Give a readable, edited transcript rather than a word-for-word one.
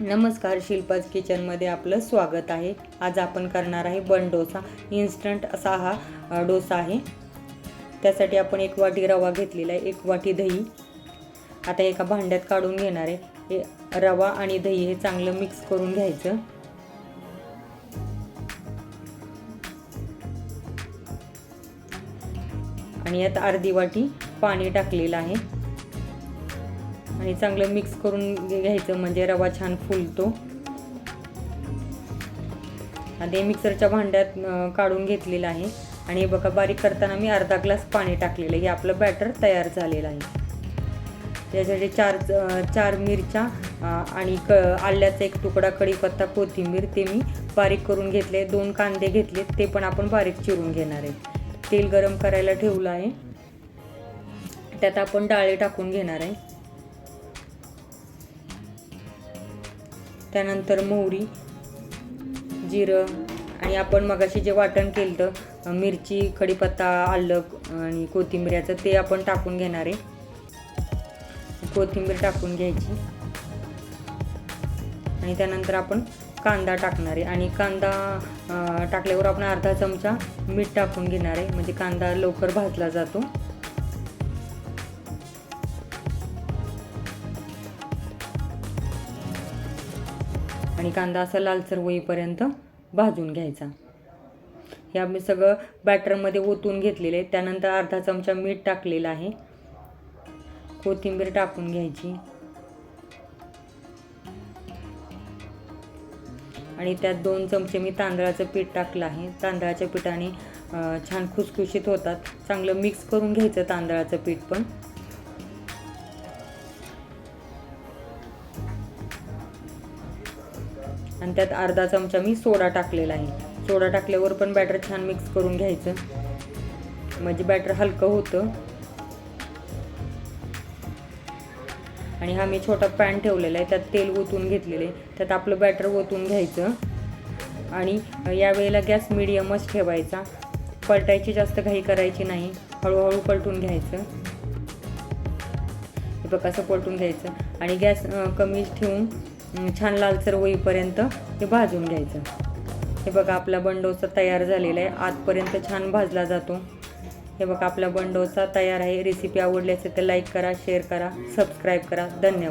नमस्कार, शिल्पाज किचनमध्ये आपलं स्वागत आहे। आज आपण करणार आहे बन डोसा। इन्स्टंट असा हा डोसा आहे। त्यासाठी आपण 1 वाटी रवा घेतलेला आहे, 1 वाटी दही आता एका भांड्यात काढून घेणार आहे। हे रवा आणि दही हे चांगलं मिक्स करून घ्यायचं। आणि यात अर्धी वाटी पाणी टाकलेलं आहे आणि चांगलं मिक्स करून घ्यायचं, म्हणजे रवा छान फुलतो। आणि मिक्सरच्या भांड्यात काढून घेतलेलं आहे आणि बघा बारीक करताना मी अर्धा ग्लास पाणी टाकलेलं आहे। हे आपलं बॅटर तयार झालेलं आहे। त्यासाठी 4 मिरच्या आणि आल्याचा 1 तुकडा, कढीपत्ता, कोथिंबीर ते मी बारीक करून घेतले। 2 कांदे घेतले, ते पण आपण बारीक चिरून घेणार आहे। तेल गरम करायला ठेवलं आहे, त्यात आपण डाळे टाकून घेणार आहे। त्यानंतर मोहरी, जिरं आणि आपण मगाशी जे वाटण केलं मिरची, कढीपत्ता, आलं आणि कोथिंबीरचं ते आपण टाकून घेणार आहे। कोथिंबीर टाकून घ्यायची आणि त्यानंतर आपण कांदा टाकणार आहे आणि कांदा टाकल्यावर आपण अर्धा चमचा मीठ टाकून घेणार आहे, म्हणजे कांदा लवकर भाजला जातो। आणि कांदा असा लालसर होईपर्यंत भाजून घ्यायचा। हे आम्ही सगळं बॅटरमध्ये ओतून घेतलेले आहे। त्यानंतर अर्धा चमचा मीठ टाकलेलं आहे, कोथिंबीर टाकून घ्यायची आणि त्यात 2 चमचे मी तांदळाचं पीठ टाकलं आहे। तांदळाच्या पिठाने छान खुसखुशीत होतात। चांगलं मिक्स करून घ्यायचं तांदळाचं पीठ पण। आणि त्यात अर्धा चमचा मी सोडा टाकलेला आहे। सोडा टाकल्यावर पण बॅटर छान मिक्स करून घ्यायचं, म्हणजे बॅटर हलकं होतं। आणि हा मी छोटा पॅन ठेवलेला आहे, त्यात तेल ओतून घेतलेले, त्यात आपलं बॅटर ओतून घ्यायचं आणि यावेळेला गॅस मीडियमच ठेवायचा। पलटायची जास्त घाई करायची नाही, हळूहळू पलटून घ्यायचं। हे बघा असं पलटून घ्यायचं आणि गॅस कमी ठेवून छान लालसर होईपर्यंत हे भाजून घ्यायचं। हे बघा आपला बन डोसा तयार झालेला आहे, आतपर्यंत छान भाजला जातो। हे बघा आपला बन डोसा तयार आहे। रेसिपी आवडली असेल तर लाईक करा, शेअर करा, सबस्क्राईब करा। धन्यवाद।